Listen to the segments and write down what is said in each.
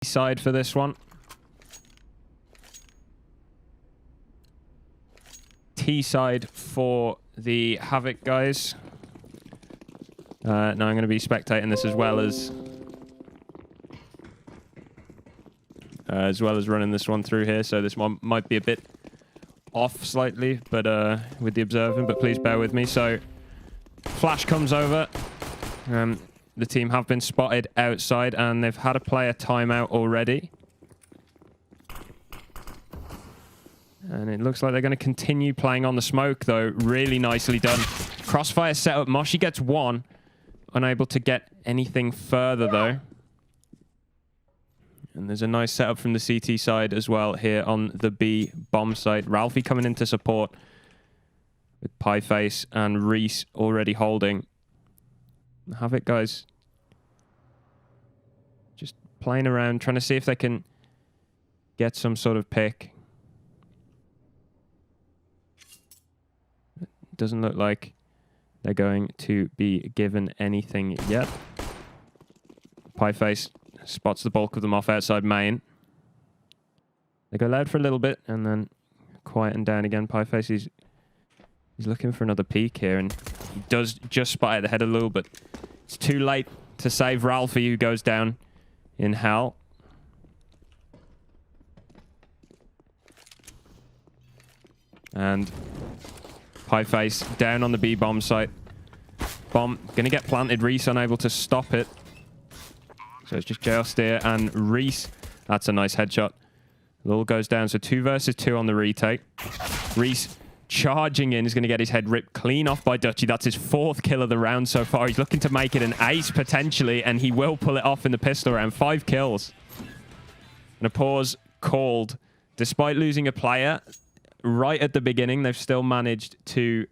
side for this one. T side for the Havik guys. Now I'm going to be spectating this as well as running this one through here. So this one might be a bit off slightly, but with the observing, but please bear with me. So flash comes over. The team have been spotted outside and they've had a player timeout already. And it looks like they're going to continue playing on the smoke, though. Really nicely done. Crossfire setup. Moshi gets one. Unable to get anything further, though. And there's a nice setup from the CT side as well here on the B bomb site. Ralphie coming in to support with Pieface and Reese already holding. Havik guys just playing around, trying to see if they can get some sort of pick. Doesn't look like they're going to be given anything yet. Pieface spots the bulk of them off outside main. They go loud for a little bit and then quieten down again. Pieface, he's looking for another peek here, and he does just spot at the head a little, but it's too late to save Ralphie, who goes down in hell. And Pieface down on the B bomb site. Bomb going to get planted. Reese unable to stop it. So it's just Steer and Reese. That's a nice headshot. Lul goes down. So 2 versus 2 on the retake. Reese charging in is going to get his head ripped clean off by Dutchy. That's his 4th kill of the round so far. He's looking to make it an ace potentially, and he will pull it off in the pistol round. 5 kills. And a pause called. Despite losing a player right at the beginning, they've still managed to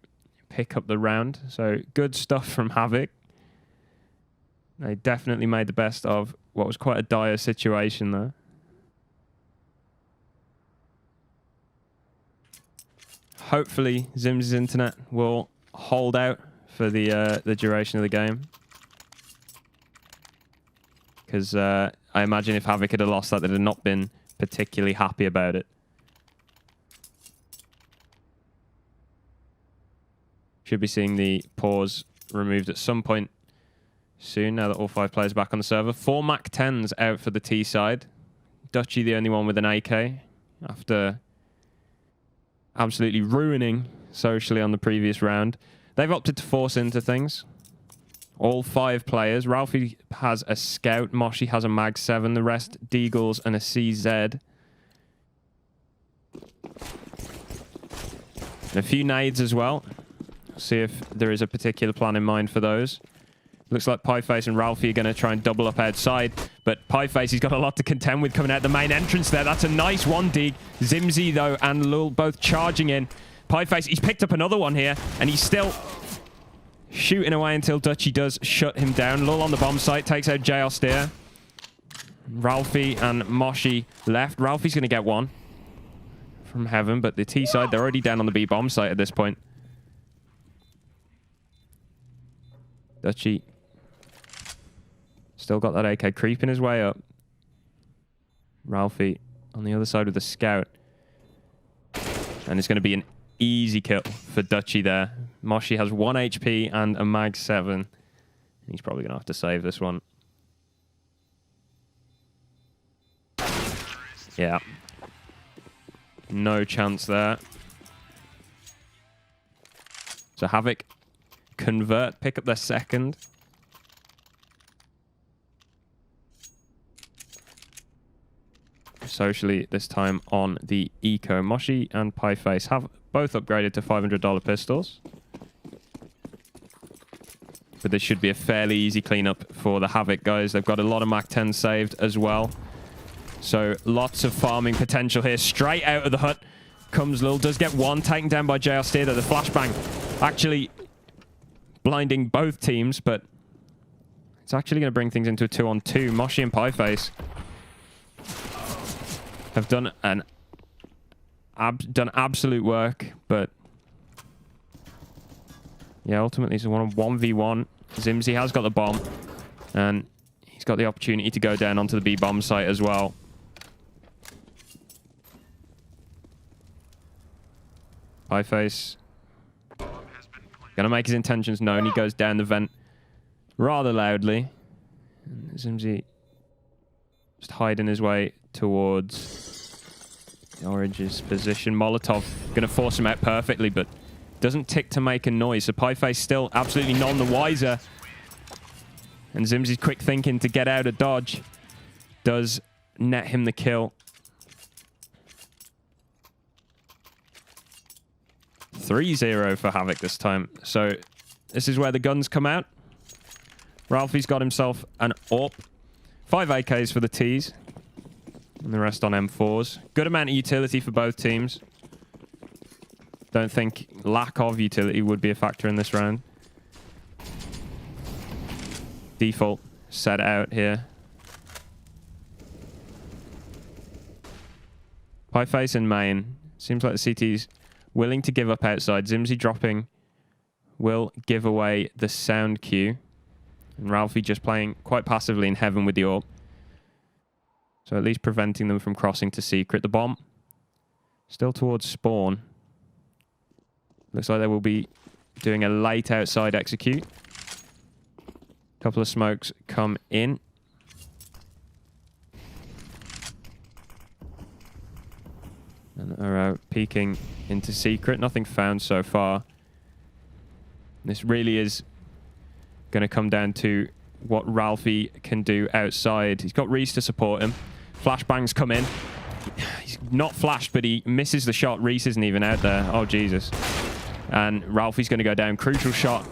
pick up the round. So good stuff from Havik. They definitely made the best of what was quite a dire situation there. Hopefully Zim's internet will hold out for the duration of the game. Because I imagine if Havik had lost that, they'd have not been particularly happy about it. Should be seeing the pause removed at some point soon, now that all 5 players are back on the server. 4 Mac 10s out for the T side. Dutchy the only one with an AK after absolutely ruining socially on the previous round. They've opted to force into things. All 5 players. Ralphie has a Scout. Moshi has a Mag 7. The rest, Deagles and a CZ. And a few nades as well. See if there is a particular plan in mind for those. Looks like Pieface and Ralphie are going to try and double up outside. But Pieface, he's got a lot to contend with coming out the main entrance there. That's a nice one, Deeg. Zimzy, though, and Lul both charging in. Pieface, he's picked up another one here. And he's still shooting away until Dutchy does shut him down. Lul on the bomb site, takes out Steer. Ralphie and Moshi left. Ralphie's going to get one from Heaven. But the T side, they're already down on the B bomb site at this point. Dutchy still got that AK creeping his way up. Ralphie on the other side with the Scout. And it's going to be an easy kill for Dutchy there. Moshi has 1 HP and a Mag 7. He's probably going to have to save this one. Yeah. No chance there. So Havik convert, pick up their 2nd. Socially this time on the Eco. Moshi and Pieface have both upgraded to $500 pistols. But this should be a fairly easy cleanup for the Havik guys. They've got a lot of Mac 10 saved as well. So lots of farming potential here. Straight out of the hut comes Lil. Does get one taken down by Steer though. The flashbang actually blinding both teams, but it's actually going to bring things into a 2-on-2. Moshi and Pieface have done absolute work, but yeah, ultimately it's a 1v1. Zimzy has got the bomb, and he's got the opportunity to go down onto the B bomb site as well. Pieface. Gonna make his intentions known. He goes down the vent rather loudly. And Zimzy just hiding his way towards the Orange's position. Molotov gonna force him out perfectly, but doesn't tick to make a noise. So Pieface still absolutely none the wiser. And Zimzy's quick thinking to get out of dodge does net him the kill. 3-0 for Havik this time. So this is where the guns come out. Ralphie's got himself an AWP. 5 AKs for the Ts. And the rest on M4s. Good amount of utility for both teams. Don't think lack of utility would be a factor in this round. Default set out here. Pieface in main. Seems like the CT's willing to give up outside. Zimzy dropping will give away the sound cue. And Ralphie just playing quite passively in heaven with the AWP. So at least preventing them from crossing to secret. The bomb still towards spawn. Looks like they will be doing a late outside execute. Couple of smokes come in. And are peeking into secret. Nothing found so far. This really is going to come down to what Ralphie can do outside. He's got Reese to support him. Flashbangs come in. He's not flashed, but he misses the shot. Reese isn't even out there. Oh, Jesus. And Ralphie's going to go down. Crucial shot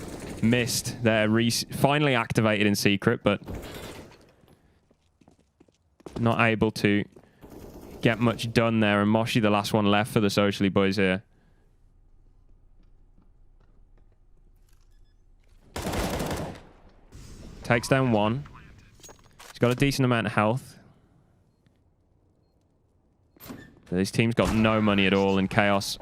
missed there. Reese finally activated in secret, but not able to get much done there. And Moshi, the last one left for the Socially boys here. Takes down one. He's got a decent amount of health. This team's got no money at all, and Chaos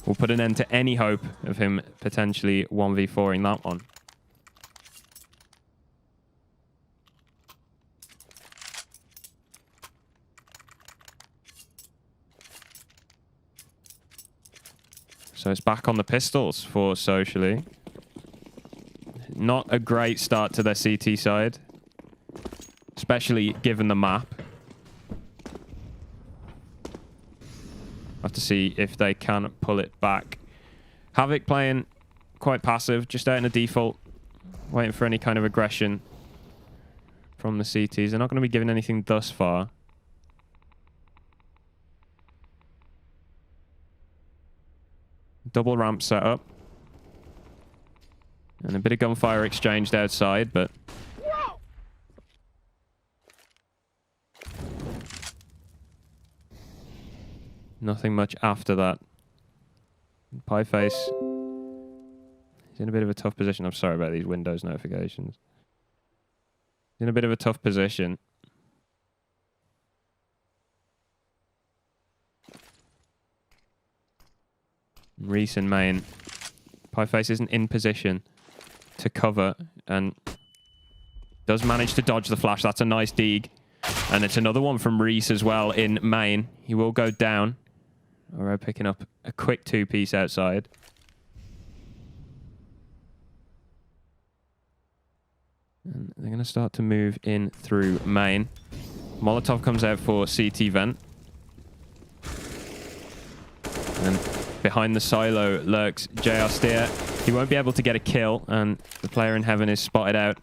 will put an end to any hope of him potentially 1v4ing that one. So it's back on the pistols for Socially. Not a great start to their CT side, especially given the map. Have to see if they can pull it back. Havik playing quite passive, just out in a default, waiting for any kind of aggression from the CTs. They're not going to be giving anything thus far. Double ramp setup. And a bit of gunfire exchanged outside, but nothing much after that. Pieface is in a bit of a tough position. I'm sorry about these Windows notifications. He's in a bit of a tough position. Reese in main. Pieface isn't in position to cover and does manage to dodge the flash. That's a nice dig. And it's another one from Reese as well in main. He will go down. Alright, picking up a quick two-piece outside. And they're going to start to move in through main. Molotov comes out for CT vent. And behind the silo lurks JR Steer. He won't be able to get a kill, and the player in heaven is spotted out.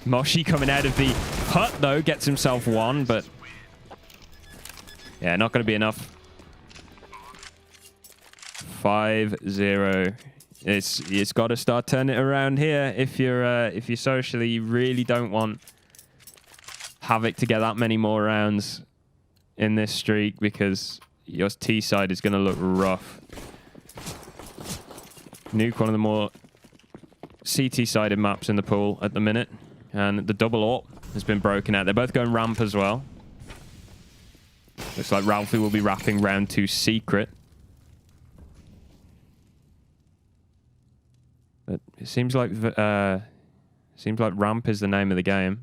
Moshi coming out of the hut, though, gets himself one, but yeah, not going to be enough. 5-0. It's got to start turning it around here. If you're Socially, you really don't want Havik to get that many more rounds in this streak, because your T side is going to look rough. Nuke, one of the more CT-sided maps in the pool at the minute. And the double AWP has been broken out. They're both going ramp as well. Looks like Ralphie will be wrapping round 2 secret. But it seems like Seems like ramp is the name of the game.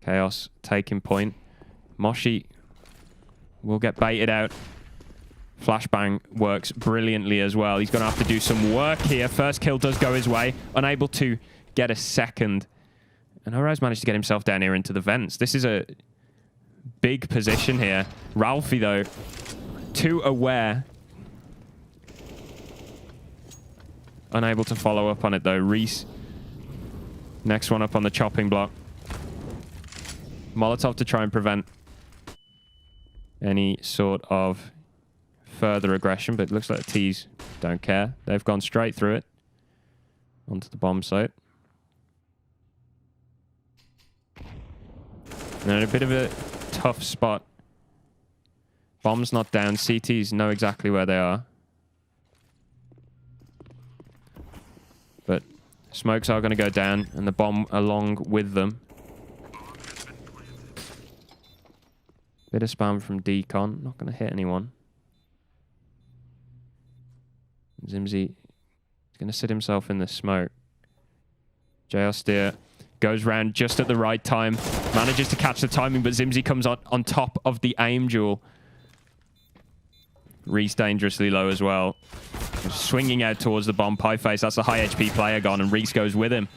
Chaos taking point. Moshi will get baited out. Flashbang works brilliantly as well. He's going to have to do some work here. First kill does go his way. Unable to get a second. And Horaz managed to get himself down here into the vents. This is a big position here. Ralphie, though, too aware. Unable to follow up on it, though. Reese, next one up on the chopping block. Molotov to try and prevent any sort of further aggression, but it looks like the T's don't care. They've gone straight through it onto the bomb site. They're in a bit of a tough spot. Bomb's not down. CTs know exactly where they are. But smokes are going to go down, and the bomb along with them. Bit of spam from Decon. Not going to hit anyone. Zimzy is going to sit himself in the smoke. JL Steer goes round just at the right time. Manages to catch the timing, but Zimzy comes on top of the aim duel. Reese dangerously low as well. Swinging out towards the bomb. Pieface, that's a high HP player gone, and Reese goes with him.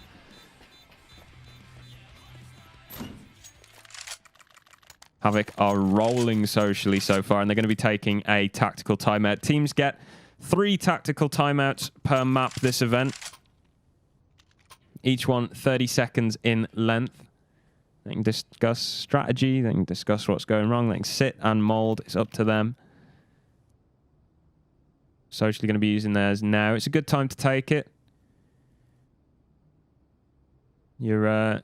Havik are rolling socially so far, and they're going to be taking a tactical timeout. Teams get 3 tactical timeouts per map this event. Each one 30 seconds in length. They can discuss strategy. They can discuss what's going wrong. They can sit and mold. It's up to them. Socially going to be using theirs now. It's a good time to take it. You've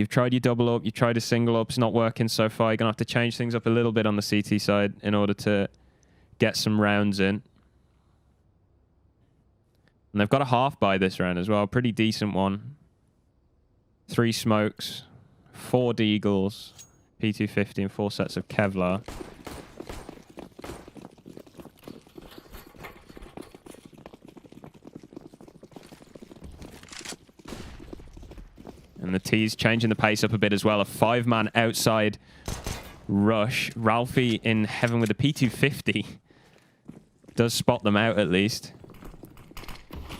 tried your double up. You've tried a single up. It's not working so far. You're going to have to change things up a little bit on the CT side in order to get some rounds in. And they've got a half buy this round as well. Pretty decent one. 3 smokes, 4 deagles, P250, and 4 sets of Kevlar. And the T's changing the pace up a bit as well. A 5-man outside rush. Ralphie in heaven with a P250. Does spot them out at least.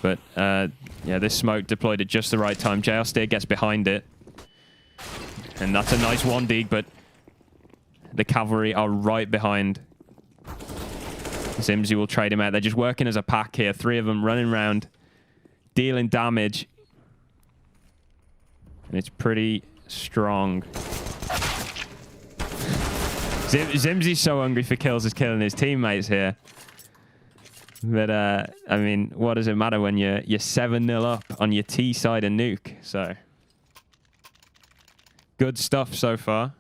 But, yeah, this smoke deployed at just the right time. JL Steer gets behind it. And that's a nice 1-dig, but the cavalry are right behind. Zimzy will trade him out. They're just working as a pack here. 3 of them running around, dealing damage. And it's pretty strong. Zimzy's so hungry for kills, he's killing his teammates here. But, I mean, what does it matter when you're 7-0 up on your T side of Nuke? So, good stuff so far.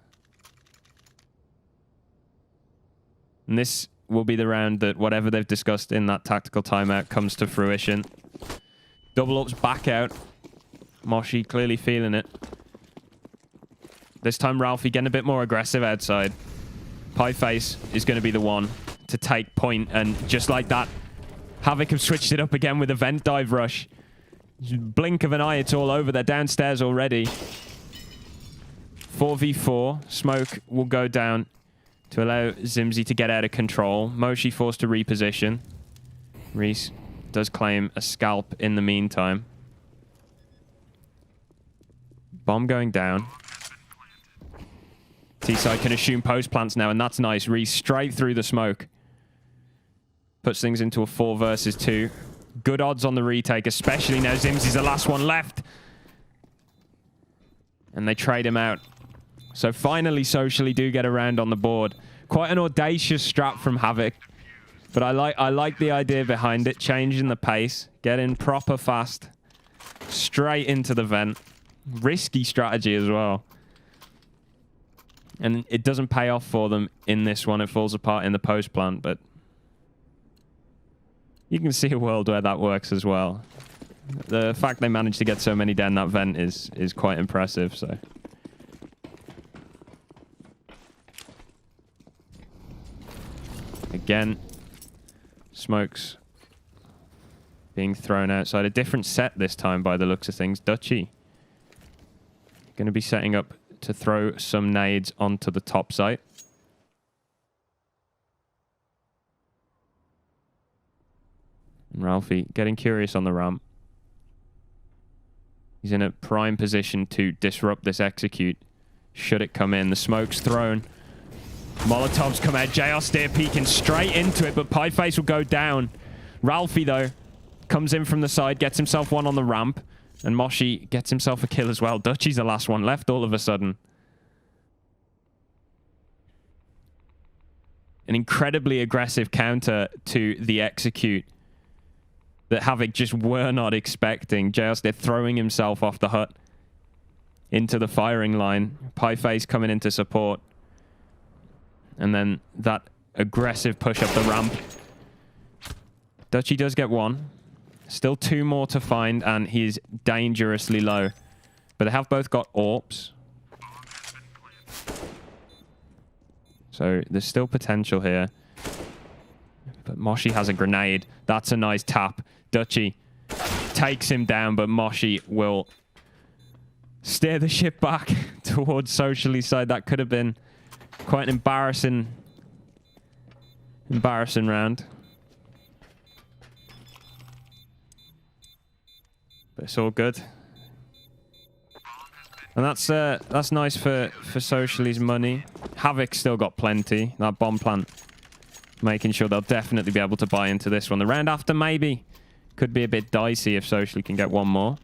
And this will be the round that whatever they've discussed in that tactical timeout comes to fruition. Double ups back out. Moshi clearly feeling it. This time Ralphie getting a bit more aggressive outside. Pieface is going to be the one to take point, and just like that, Havik have switched it up again with a vent dive rush. Blink of an eye, it's all over. They're downstairs already. 4v4. Smoke will go down to allow Zimzy to get out of control. Moshi forced to reposition. Reese does claim a scalp in the meantime. Bomb going down. T-side can assume post plants now, and that's nice. Reese straight through the smoke. Puts things into a 4 versus 2. Good odds on the retake, especially now Zimzy's the last one left. And they trade him out. So finally, socially do get a round on the board. Quite an audacious strat from Havik. But I like the idea behind it. Changing the pace. Getting proper fast. Straight into the vent. Risky strategy as well. And it doesn't pay off for them in this one. It falls apart in the post plant, but you can see a world where that works as well. The fact they managed to get so many down that vent is quite impressive, so. Again, smokes being thrown outside. A different set this time by the looks of things. Dutchy going to be setting up to throw some nades onto the top site. And Ralphie getting curious on the ramp. He's in a prime position to disrupt this execute. Should it come in? The smoke's thrown. Molotovs come out. JR Steer peeking straight into it, but Pieface will go down. Ralphie, though, comes in from the side, gets himself one on the ramp, and Moshi gets himself a kill as well. Dutchy's the last one left all of a sudden. An incredibly aggressive counter to the execute that Havik just were not expecting. JR Steer throwing himself off the hut into the firing line. Pieface coming into support. And then that aggressive push up the ramp. Dutchy does get one. Still two more to find, and he's dangerously low. But they have both got AWPs. So there's still potential here. But Moshi has a grenade. That's a nice tap. Dutchy takes him down, but Moshi will steer the ship back towards Socially's side. That could have been quite an embarrassing round. But it's all good. And that's nice for Socially's money. Havik still got plenty. That bomb plant making sure they'll definitely be able to buy into this one. The round after maybe could be a bit dicey if Socially can get one more.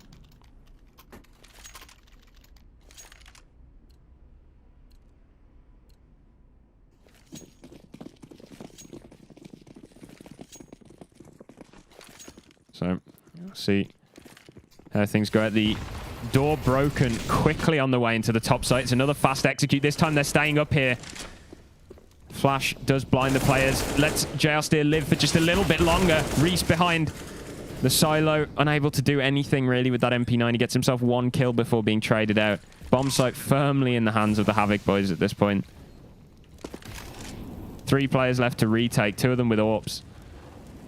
So, we'll see how things go. At the door broken quickly on the way into the top site. It's another fast execute. This time they're staying up here. Flash does blind the players. Lets JR Steer live for just a little bit longer. Reese behind the silo, unable to do anything really with that MP9. He gets himself one kill before being traded out. Bomb site firmly in the hands of the Havik boys at this point. 3 players left to retake, 2 of them with AWPs.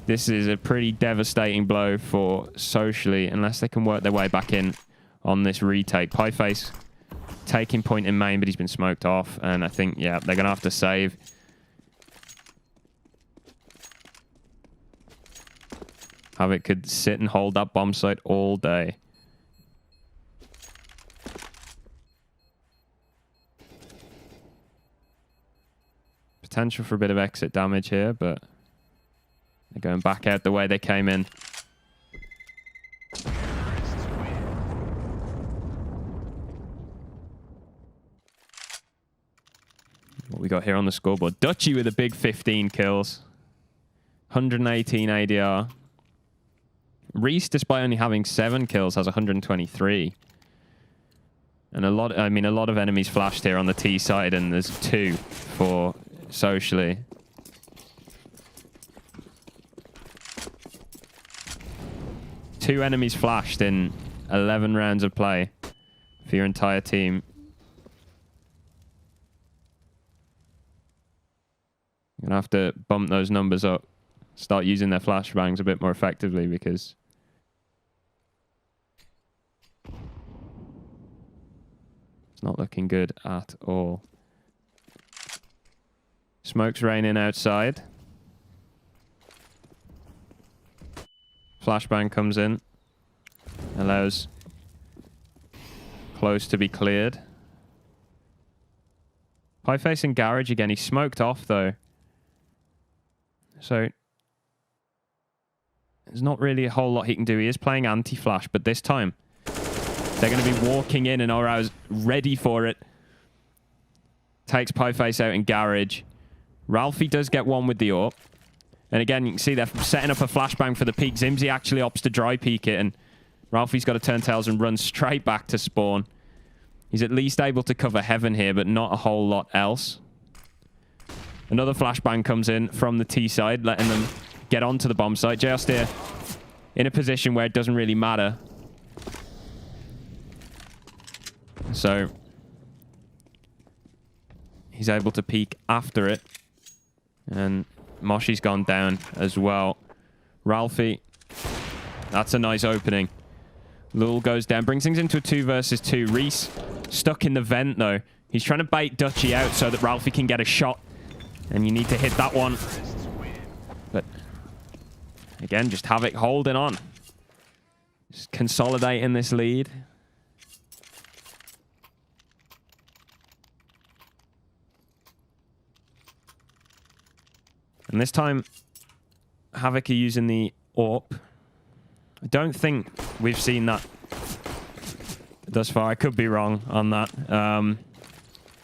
This is a pretty devastating blow for Socially, unless they can work their way back in on this retake. Pieface taking point in main, but he's been smoked off. And I think, yeah, they're going to have to save. Havik could sit and hold that bomb site all day. Potential for a bit of exit damage here, but they're going back out the way they came in. What we got here on the scoreboard. Dutchy with a big 15 kills. 118 ADR. Reese, despite only having 7 kills, has 123. And a lot of enemies flashed here on the T side, and there's 2 for Socially. Two enemies flashed in 11 rounds of play for your entire team. You're going to have to bump those numbers up. Start using their flashbangs a bit more effectively, because it's not looking good at all. Smoke's raining outside. Flashbang comes in. Allows close to be cleared. Pieface in garage again. He's smoked off though. So there's not really a whole lot he can do. He is playing anti-flash, but this time they're going to be walking in, and Orao's ready for it. Takes Pieface out in garage. Ralphie does get one with the AWP. And again, you can see they're setting up a flashbang for the peak. Zimzy actually opts to dry peek it, and Ralphie's got to turn tails and run straight back to spawn. He's at least able to cover heaven here, but not a whole lot else. Another flashbang comes in from the T side, letting them get onto the bomb site. JR Steer in a position where it doesn't really matter. So he's able to peek after it. And Moshi's gone down as well. Ralphie That's a nice opening. Lul goes down, brings things into a 2 versus 2. Reese stuck in the vent, though. He's trying to bait Dutchy out so that Ralphie can get a shot. And you need to hit that one. But, again, just Havik holding on. Just consolidating this lead. And this time, Havik are using the AWP. I don't think we've seen that thus far. I could be wrong on that.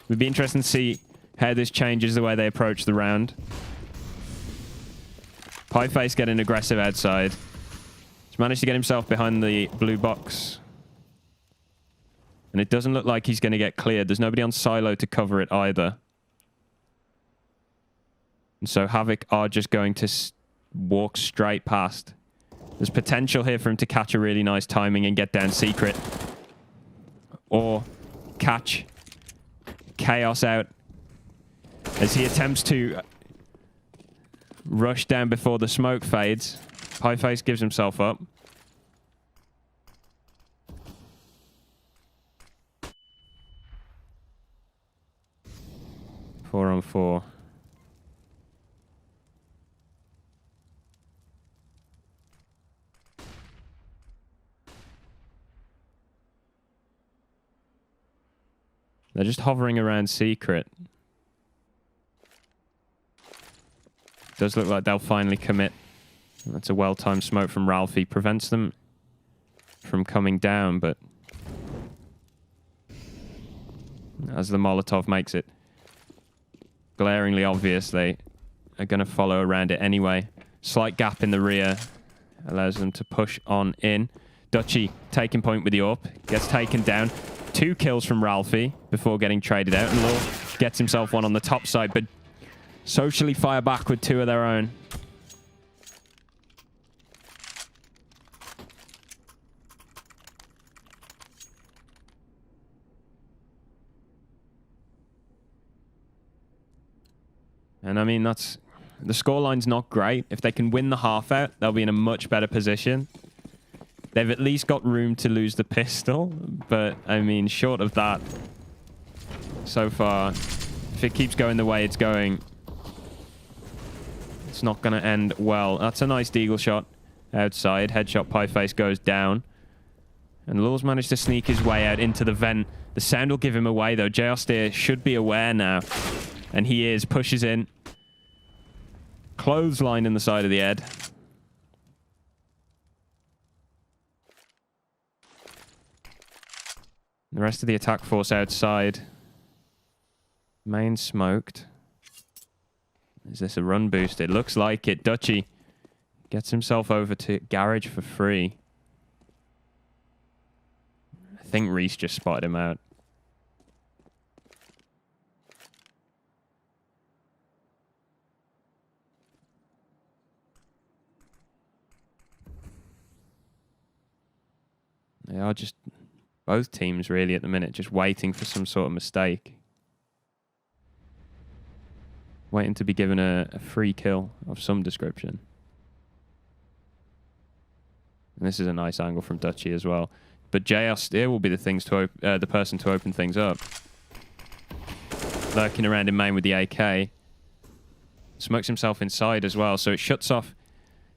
Would be interesting to see how this changes the way they approach the round. Pieface getting aggressive outside. He's managed to get himself behind the blue box. And it doesn't look like he's going to get cleared. There's nobody on silo to cover it either. And so Havik are just going to walk straight past. There's potential here for him to catch a really nice timing and get down secret. Or catch Chaos out as he attempts to rush down before the smoke fades. Pieface gives himself up. Four on four. They're just hovering around secret. Does look like they'll finally commit. That's a well-timed smoke from Ralphie. Prevents them from coming down, but as the Molotov makes it glaringly obvious, they are going to follow around it anyway. Slight gap in the rear allows them to push on in. Dutchy taking point with the AWP. Gets taken down. 2 kills from Ralphie before getting traded out. And Lul gets himself one on the top side, but socially fire back with 2 of their own. And I mean, that's... The scoreline's not great. If they can win the half out, they'll be in a much better position. They've at least got room to lose the pistol. But, I mean, short of that, so far, if it keeps going the way it's going, it's not going to end well. That's a nice deagle shot outside. Headshot, Pieface goes down. And Lul's managed to sneak his way out into the vent. The sound will give him away, though. J. should be aware now. And he is. Pushes in. Clothesline in the side of the head. The rest of the attack force outside. Main smoked. Is this a run boost? It looks like it. Dutchy gets himself over to garage for free. I think Reese just spotted him out. They are just... Both teams really at the minute just waiting for some sort of mistake. Waiting to be given a free kill of some description. And this is a nice angle from Dutchy as well. But JR Steer will be the person to open things up. Lurking around in main with the AK. Smokes himself inside as well, so it shuts off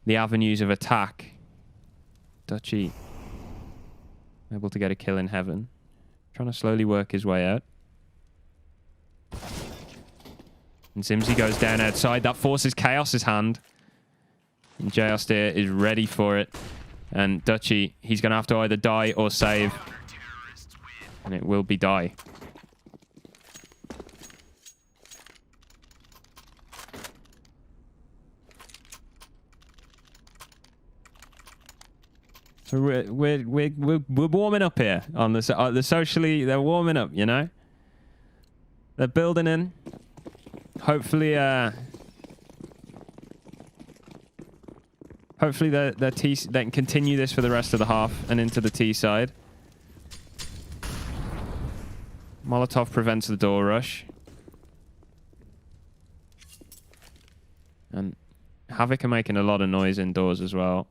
the avenues of attack. Dutchy able to get a kill in heaven. Trying to slowly work his way out. And Zimsy goes down outside. That forces Chaos's hand. And JR Steer is ready for it. And Dutchy, he's going to have to either die or save. And it will be die. So we're warming up here on the socially. They're warming up, you know. They're building in. Hopefully, they can continue this for the rest of the half and into the T side. Molotov prevents the door rush, and Havik are making a lot of noise indoors as well.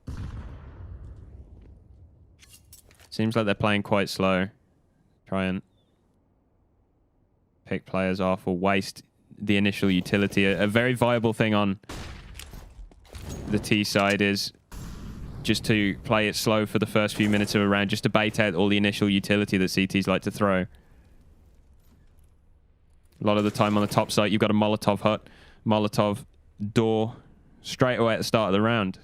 Seems like they're playing quite slow. Try and pick players off or waste the initial utility. A very viable thing on the T side is just to play it slow for the first few minutes of a round, just to bait out all the initial utility that CTs like to throw. A lot of the time on the top side, you've got a Molotov hut, Molotov door straight away at the start of the round.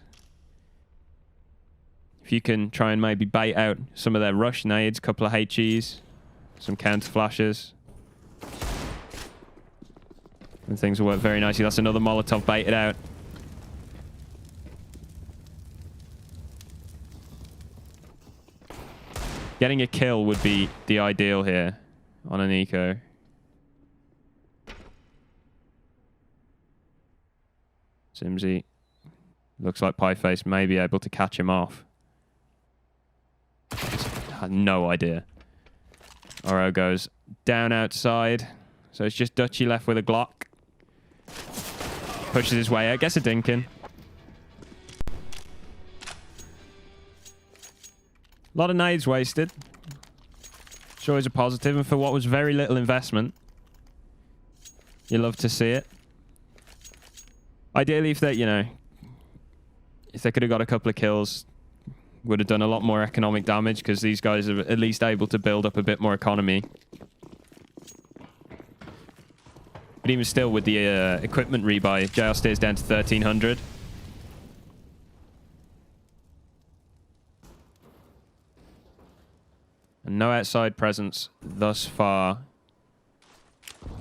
If you can try and maybe bait out some of their rush nades, a couple of HEs, some counter flashes, and things will work very nicely. That's another Molotov baited out. Getting a kill would be the ideal here on an eco. Simsy looks like Pieface may be able to catch him off. I had no idea. Oro goes down outside. So it's just Dutchy left with a Glock. Pushes his way out. Gets a Dinkin. A lot of nades wasted. It's always a positive. And for what was very little investment, you love to see it. Ideally, if they, you know, if they could have got a couple of kills, would have done a lot more economic damage because these guys are at least able to build up a bit more economy. But even still, with the equipment rebuy, JL stays down to 1,300. And no outside presence thus far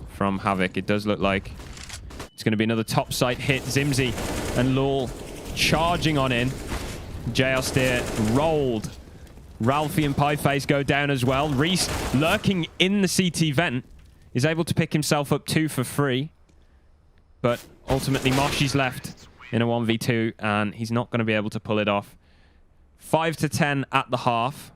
from Havik. It does look like it's going to be another top site hit. Zimzy and Lul charging on in. JL Steer rolled. Ralphie and Pieface go down as well. Reese lurking in the CT vent is able to pick himself up 2 for free. But ultimately Moshi's left in a 1v2 and he's not going to be able to pull it off. 5-10 at the half.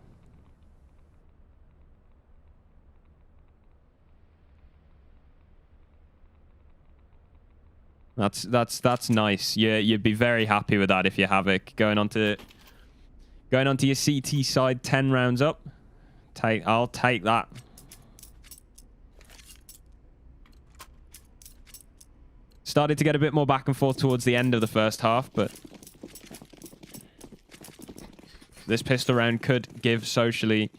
That's nice. Yeah, you'd be very happy with that if you have it. Going onto your CT side 10 rounds up. I'll take that. Started to get a bit more back and forth towards the end of the first half, but this pistol round could give Socially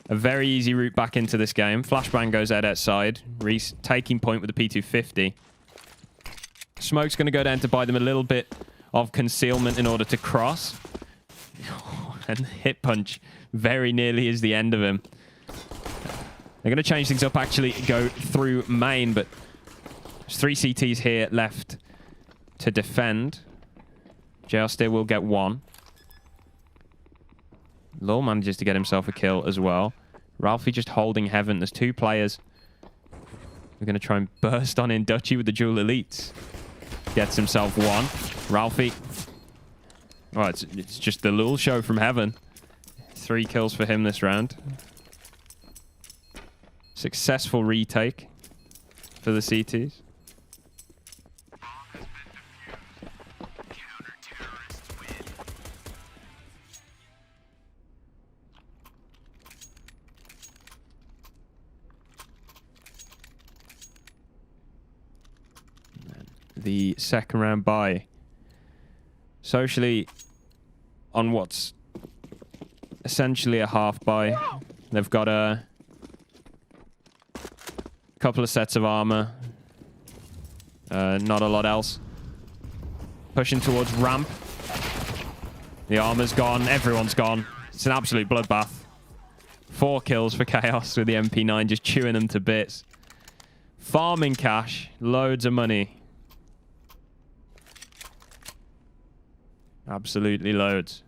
a very easy route back into this game. Flashbang goes out outside. Reese taking point with the P250. Smoke's going to go down to buy them a little bit of concealment in order to cross. And hit punch very nearly is the end of him. They're going to change things up, actually go through main, but there's 3 CTs here left to defend. JL Steer will get 1. Lul manages to get himself a kill as well. Ralphie just holding heaven. There's 2 players. We're going to try and burst on in. Dutchy with the dual elites. Gets himself 1. Ralphie. Oh, it's just the Lul show from heaven. 3 kills for him this round. Successful retake for the CTs. The second round bye. Socially on what's essentially a half bye. They've got a couple of sets of armor. Not a lot else. Pushing towards ramp. The armor's gone. Everyone's gone. It's an absolute bloodbath. 4 kills for Chaos with the MP9, just chewing them to bits. Farming cash. Loads of money. Absolutely loads.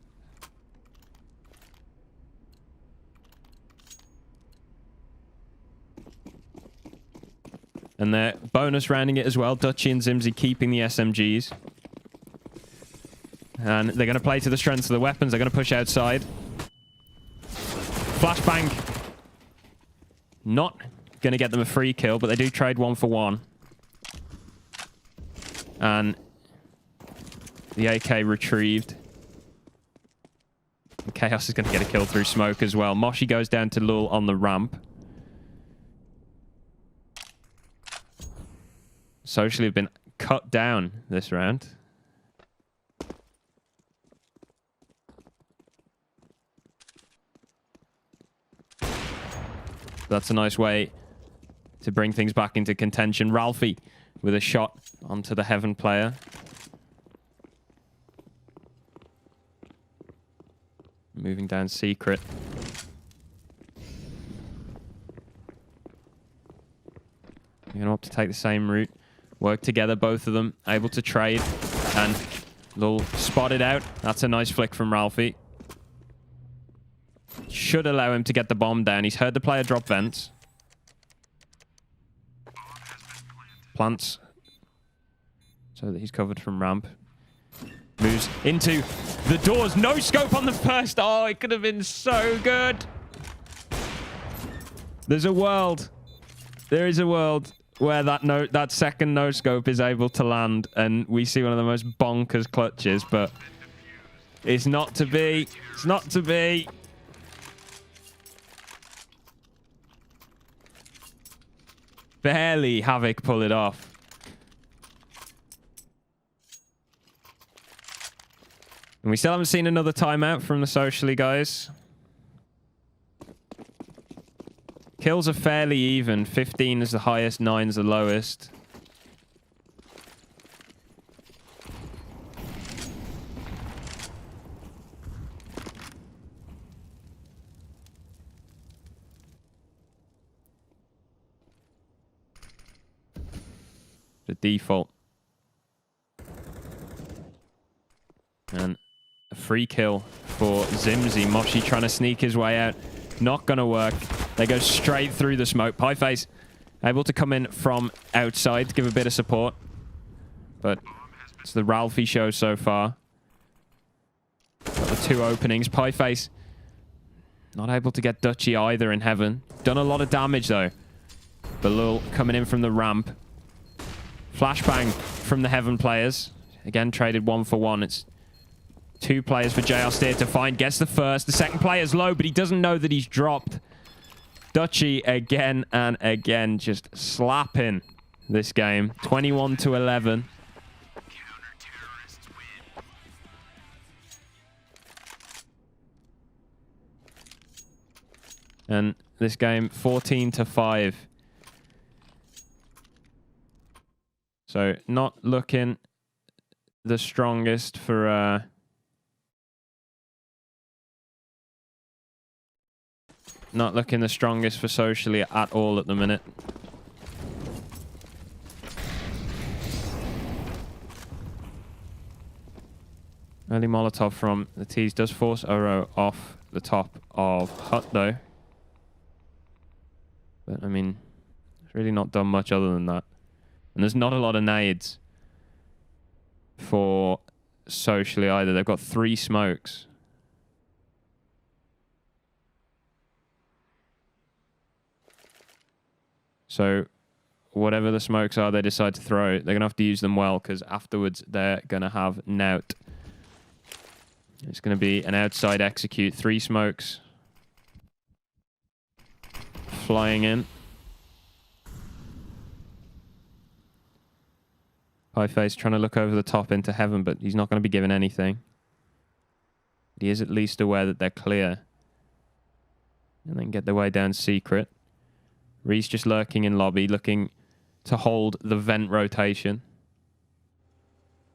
And they're bonus rounding it as well. Dutchy and Zimzy keeping the SMGs. And they're going to play to the strengths of the weapons. They're going to push outside. Flashbang. Not going to get them a free kill, but they do trade 1 for 1. And the AK retrieved. Chaos is going to get a kill through smoke as well. Moshi goes down to Lul on the ramp. Socially have been cut down this round. That's a nice way to bring things back into contention. Ralphie with a shot onto the Heaven player. Moving down secret. They're going to opt to take the same route. Work together, both of them. Able to trade. And Lul spotted out. That's a nice flick from Ralphie. Should allow him to get the bomb down. He's heard the player drop vents. Plants. So that he's covered from ramp. Moves into the doors. No scope on the first. Oh, it could have been so good. There's a world. There is a world where that second no scope is able to land, and we see one of the most bonkers clutches, but it's not to be. It's not to be. Barely Havik pull it off. And we still haven't seen another timeout from the Socially guys. Kills are fairly even. 15 is the highest, 9 is the lowest. The default. And a free kill for Zimzy. Moshi trying to sneak his way out. Not going to work. They go straight through the smoke. Pieface able to come in from outside to give a bit of support. But it's the Ralphie show so far. Got the two openings. Pieface not able to get Dutchy either in Heaven. Done a lot of damage though. Balul coming in from the ramp. Flashbang from the Heaven players. Again, traded 1 for 1. It's 2 players for JR Steer to find. Gets the first. The second player's low, but he doesn't know that he's dropped. Dutchy again and again just slapping this game. 21 to 11. And this game 14 to 5. So not looking the strongest for not looking the strongest for Socially at all at the minute. Early Molotov from the T's does force Oro off the top of Hut though. But I mean, it's really not done much other than that. And there's not a lot of nades for Socially either. They've got 3 smokes. So whatever the smokes are they decide to throw, they're going to have to use them well, because afterwards they're going to have Nout. It's going to be an outside execute. 3 smokes. Flying in. Pieface trying to look over the top into Heaven, but he's not going to be given anything. He is at least aware that they're clear. And then get their way down secret. Reese just lurking in lobby, looking to hold the vent rotation.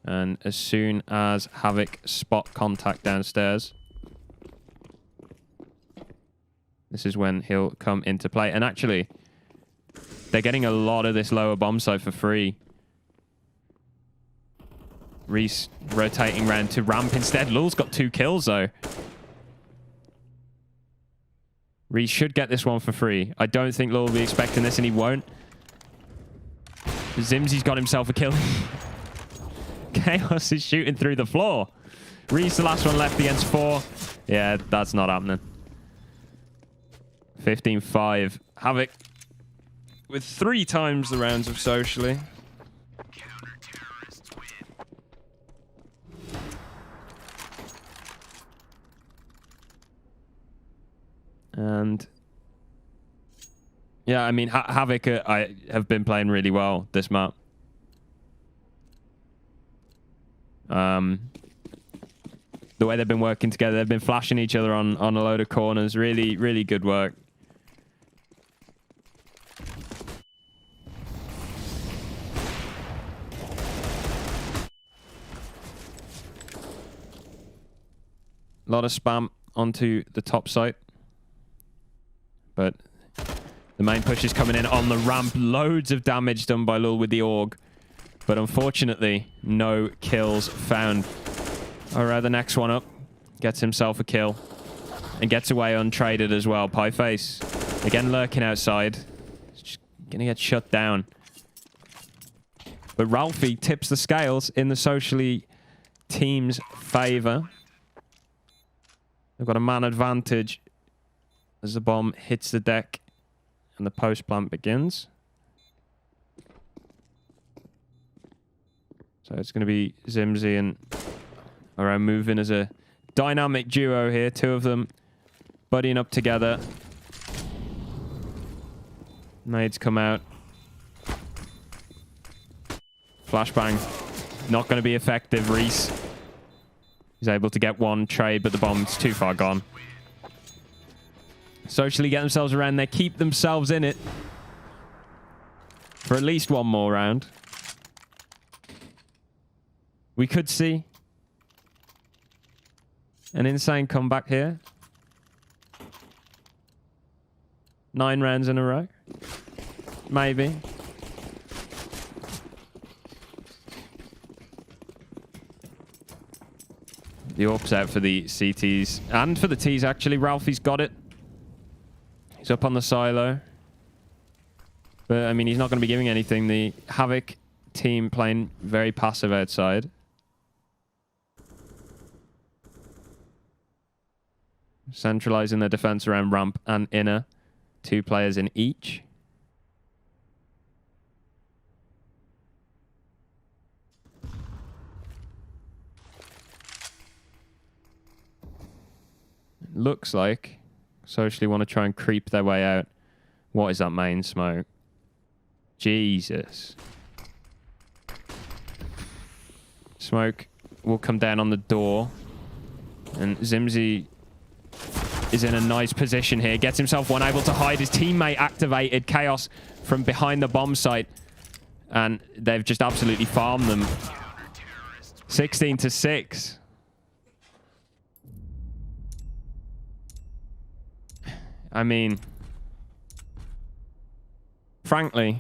And as soon as Havik spot contact downstairs, this is when he'll come into play. And actually, they're getting a lot of this lower bomb site for free. Reese rotating round to ramp instead. Lul's got 2 kills though. Reese should get this one for free. I don't think Lul will be expecting this, and he won't. Zimzy's got himself a kill. Chaos is shooting through the floor. Reese, the last one left against 4. Yeah, that's not happening. 15-5. Havik with 3 times the rounds of Socially. And yeah, I mean, Havik I have been playing really well this map. The way they've been working together, they've been flashing each other on a load of corners. Really, really good work. A lot of spam onto the top site. But the main push is coming in on the ramp. Loads of damage done by Lul with the AUG. But unfortunately, no kills found. Alright, the next one up. Gets himself a kill. And gets away untraded as well. Pieface, again lurking outside. He's just gonna get shut down. But Ralphie tips the scales in the Socially team's favor. They've got a man advantage as the bomb hits the deck and the post plant begins. So it's going to be Zimzy and Around moving as a dynamic duo here. Two of them buddying up together. Nades come out. Flashbang. Not going to be effective. Reese is able to get one trade, but the bomb's too far gone. Socially get themselves around there. Keep themselves in it for at least one more round. We could see an insane comeback here. 9 rounds in a row. Maybe. The AWP's out for the CTs and for the Ts, actually. Ralphie's got it. He's up on the silo. But, I mean, he's not going to be giving anything. The Havik team playing very passive outside. Centralizing their defense around ramp and inner. 2 players in each. Looks like Socially want to try and creep their way out. What is that main smoke? Jesus. Smoke will come down on the door. And Zimzy is in a nice position here. Gets himself one, able to hide. His teammate activated Chaos from behind the bomb site. And they've just absolutely farmed them. 16-6. I mean, frankly,